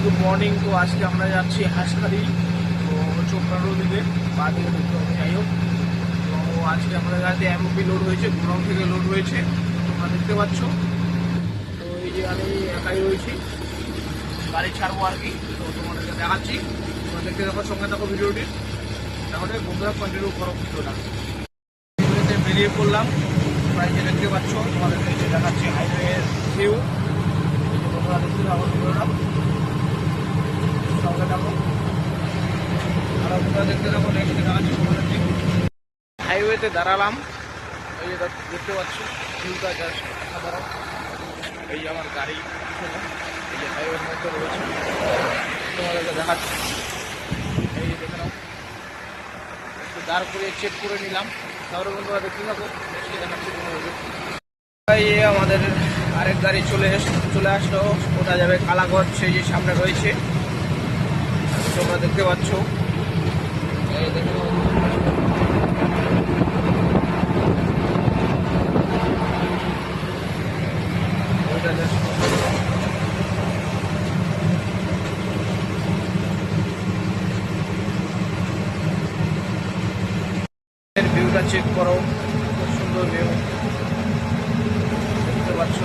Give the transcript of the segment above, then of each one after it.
Good morning. তো আজকে আমরা যাচ্ছি হাঁসখালি, তো চোপড়ার দিকে বা দিকে ঢুকতে হবে। যাই হোক, তো আজকে আমাদের গাড়িতে এমওপি লোড হয়েছে, গুড়গাঁও থেকে লোড হয়েছে, তোমরা দেখতে পাচ্ছ। তো এই যে আমি একাই রয়েছি, গাড়ি ছাড়বো আর কি। তো তোমাদেরকে দেখাচ্ছি, তোমরা দেখতে দেখো, সঙ্গে দেখো ভিডিওটি, তাহলে বন্ধুরা কন্টিনিউ করো ভিডিওটা। বেরিয়ে পড়লাম, প্রায় যে দেখতে পাচ্ছ, তোমাদেরকে দেখাচ্ছি হাইওয়ের ভিউ। তোমরা দেখতে থাকো ভিডিওটা, সঙ্গে থাকো। আর তোমরা দেখতে থাকো, নেক্সট দেখাচ্ছি তোমাদেরকে। হাইওয়েতে দাঁড়ালাম, এই যে দেখতে পাচ্ছ ভিউটা জাস্ট অসাধারণ। এই যে আমার গাড়ি পিছনে, এই যে হাইওয়ের মধ্যে রয়েছে, তোমাদেরকে দেখাচ্ছি। এই যে দেখে নাও, একটু দাঁড় করে চেক করে নিলাম, তাহলে বন্ধুরা দেখতে থাকো, নেক্সট দেখাচ্ছি তোমাদেরকে। এই আমাদের আরেক গাড়ি চলে আসলো, ওটা যাবে কালাগঞ্জ, সেই যে সামনে রয়েছে, তোমরা দেখতে পাচ্ছ। এই দেখো, ভিউটা চেক করো, খুব সুন্দর ভিউ দেখতে পাচ্ছ।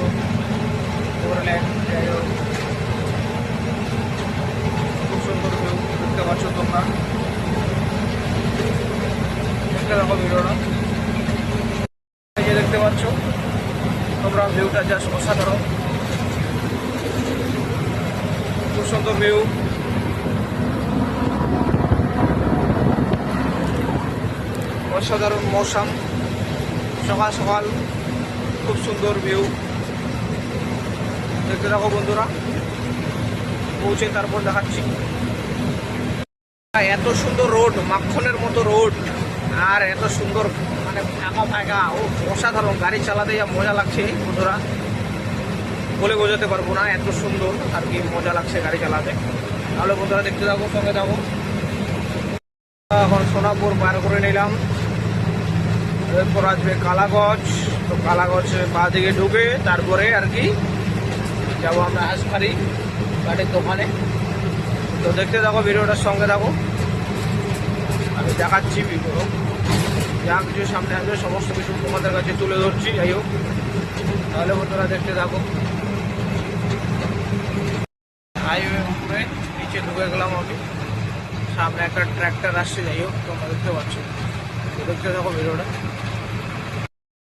খুব সুন্দর ভিউ দেখতে পাচ্ছ তোমরা, দেখতে দেখো ভিডিওটা। এই যে দেখতে পাচ্ছ তোমরা, ভিউটা জাস্ট অসাধারণ, খুব সুন্দর ভিউ। অসাধারণ মৌসুম, সকাল সকাল খুব সুন্দর ভিউ দেখতে থাকো বন্ধুরা, পৌঁছে তারপর দেখাচ্ছি। এত সুন্দর রোড, মাখনের মতো রোড, আর এত সুন্দর মানে ফাঁকা ফাঁকা, ও অসাধারণ। গাড়ি চালাতে যা মজা লাগছে বন্ধুরা, বলে বোঝাতে পারবো না, এত সুন্দর আর কি মজা লাগছে গাড়ি চালাতে। তাহলে বন্ধুরা দেখতে থাকো, সঙ্গে যাবো। এখন সোনাপুর পার করে নিলাম, এরপর আসবে কালাগঞ্জ। তো কালাগঞ্জ পা দিকে ঢুকে তারপরে আর কি যাবো আমরা হাঁসখালি গাড়ির দোকানে। তো দেখতে থাকো ভিডিওটার সঙ্গে থাকো, আমি দেখাচ্ছি ভিডিও, যা কিছু সামনে আসবে সমস্ত কিছু তোমাদের কাছে তুলে ধরছি। যাই হোক, তাহলে বন্ধুরা দেখতে থাকো। হাইওয়ে উপরে নিচে ঢুকে গেলাম আমি, সামনে একটা ট্র্যাক্টর আসছে। যাই হোক, তোমরা দেখতে পাচ্ছ, দেখতে থাকো ভিডিওটা।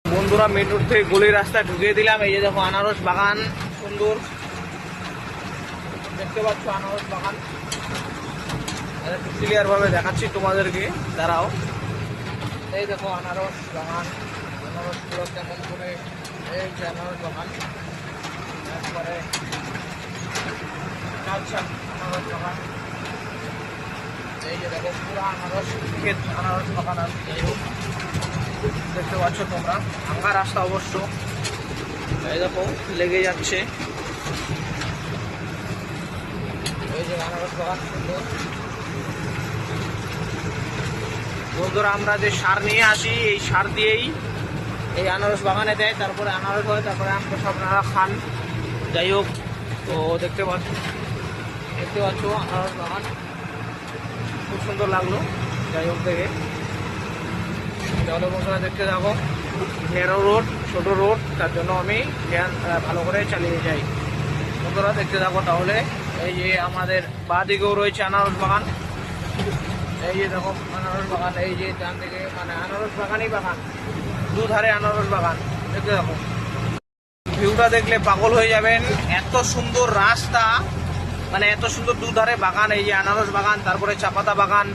বন্ধুরা মেন রোড থেকে গলির রাস্তায় ঢুকিয়ে দিলাম। এই যে দেখো আনারস বাগান, সুন্দর দেখতে পাচ্ছ আনারস বাগান। একটু ক্লিয়ার ভাবে দেখাচ্ছি তোমাদেরকে, দাঁড়াও। এই দেখো আনারস বাগান, আনারসগুলো কেমন করে, এই যে আনারস বাগান, তারপরে আনারস বাগান। এই যে দেখো পুরো আনারস ক্ষেত, আনারস বাগান আছে। যাই হোক, দেখতে পাচ্ছ তোমরা, ভাঙা রাস্তা অবশ্য। এই দেখো লেগে যাচ্ছে, এই যে আনারস বাগান সুন্দর। বন্ধুরা আমরা যে সার নিয়ে আসি, এই সার দিয়েই এই আনারস বাগানে দেয়, তারপরে আনারস হয়, তারপরে আমরা সব আপনারা খান। যাই হোক, তো দেখতে পাচ্ছ আনারস বাগান, খুব সুন্দর লাগলো। যাই হোক দেখে, তাহলে বন্ধুরা দেখতে থাকো। নেরো রোড, ছোট রোড, তার জন্য আমি ভালো করে চালিয়ে যাই। বন্ধুরা দেখতে থাকো তাহলে। এই যে আমাদের বাঁ দিকেও রয়েছে আনারস বাগান, এই যে দেখো আনারস বাগান, এই যে ডান দিকে মানে আনারস বাগানই বাগান, দুধারে আনারস বাগান। দেখতে থাকো, ভিউটা দেখলে পাগল হয়ে যাবেন, এত সুন্দর রাস্তা, মানে এত সুন্দর দুধারে বাগান। এই যে আনারস বাগান, তারপরে চাপাতা বাগান।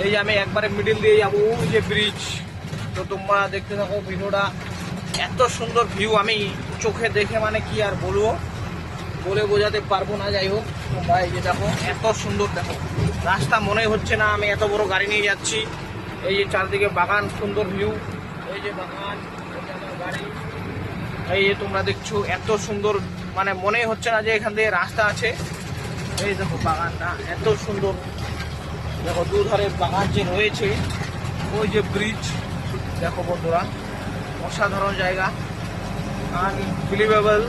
এই যে আমি একবারে মিডিল দিয়ে যাবো, ওই যে ব্রিজ। তো তোমরা দেখতে থাকো ভিডিওটা, এত সুন্দর ভিউ আমি চোখে দেখে মানে কি আর বলবো, বলে বোঝাতে পারবো না। যাই হোক, তোমরা এই যে দেখো এত সুন্দর, দেখো রাস্তা মনে হচ্ছে না আমি এত বড় গাড়ি নিয়ে যাচ্ছি। এই যে চারদিকে বাগান, সুন্দর ভিউ, এই যে বাগান, এই যে আমার গাড়ি। এই যে তোমরা দেখছো এত সুন্দর, মানে মনে হচ্ছে না যে এখান থেকে রাস্তা আছে। এই দেখো বাগানটা এত সুন্দর, দেখো দুধারে বাগান যে রয়েছে, ওই যে ব্রিজ, দেখো বন্ধুরা অসাধারণ জায়গা, আনবিলিভেবল,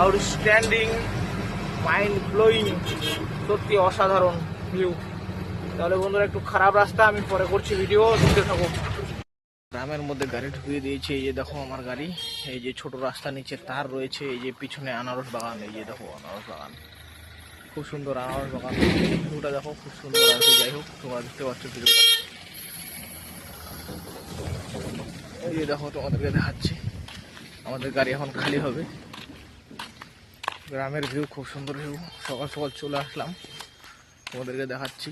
আউটস্ট্যান্ডিং। মাইন্ড ব্লোয়িং, সত্যি অসাধারণ ভিউ। তাহলে বন্ধুরা একটু খারাপ রাস্তা, আমি পরে করছি ভিডিও, দেখতে থাকো। গ্রামের মধ্যে গাড়ি ঢুকিয়ে দিয়েছে, এই যে দেখো আমার গাড়ি। এই যে ছোট রাস্তা নিচে তার রয়েছে, এই যে পিছনে আনারস বাগান, এই যে দেখো আনারস বাগান, খুব সুন্দর আনারস বাগান। ভিউটা দেখো খুব সুন্দর আছে। যাই হোক, তোমরা দেখতে পাচ্ছ ভিডিওটা, এই যে দেখো তোমাদেরকে দেখাচ্ছি। আমাদের গাড়ি এখন খালি হবে। গ্রামের ভিউ, খুব সুন্দর ভিউ। সকাল সকাল চলে আসলাম, তোমাদেরকে দেখাচ্ছি।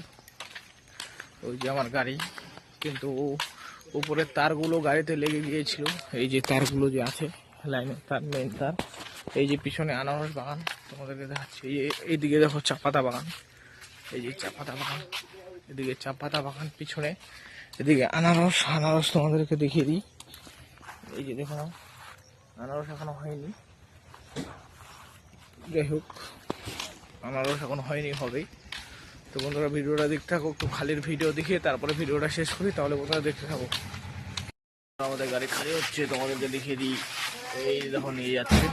ওই যে আমার গাড়ি, কিন্তু উপরের তারগুলো গাড়িতে লেগে গিয়েছিল। এই যে তারগুলো যে আছে, লাইনের তার, মেইন তার। এই যে পিছনে আনারস বাগান তোমাদেরকে দেখাচ্ছি। এইদিকে দেখো চা পাতা বাগান, এই যে চা পাতা বাগান, এদিকে চা পাতা বাগান পিছনে, এদিকে আনারস। আনারস তোমাদেরকে দেখিয়ে দিই, এই যে দেখো আনারস এখনো হয়নি। যাই হোক, আনারস এখন হয়নি, হবেই। তো বন্ধুরা ভিডিওটা দেখতে থাকো, একটু খালির ভিডিও দেখিয়ে তারপরে ভিডিওটা শেষ করি। তাহলে বন্ধুরা দেখতে থাকো। আমাদের গাড়ি খালি হচ্ছে, তোমাদেরকে দেখিয়ে দিই। এই দেখো নিয়ে যাচ্ছে,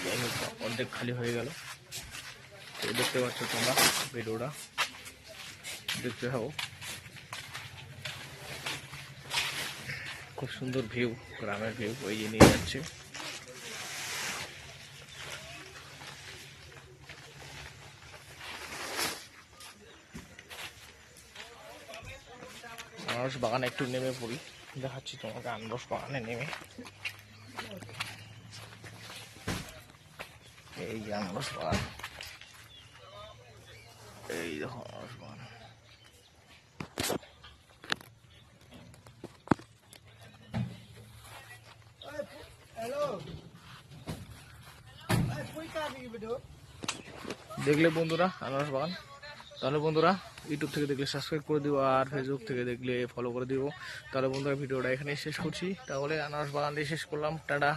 যাই হোক অর্ধেক খালি হয়ে গেল। দেখতে পাচ্ছ তোমরা, ভিডিওটা দেখতে থাকো। খুব সুন্দর ভিউ, গ্রামের ভিউ। ওই যে নিয়ে যাচ্ছে, আনারস বাগানে একটু নেমে পড়ি, দেখাচ্ছি তোমাকে আনারস বাগানে নেমে। এই যে আনারস বাগান, এই দেখো আনারস বাগান। দেখলে বন্ধুরা আনারস বাগান। তাহলে বন্ধুরা ইউটিউব থেকে দেখলে সাবস্ক্রাইব করে দিও, আর ফেসবুক থেকে দেখলে ফলো করে দিও। তাহলে বন্ধুরা ভিডিওটা এখানেই শেষ করছি। তাহলে আনারস বাগান দিয়ে শেষ করলাম, টাটা।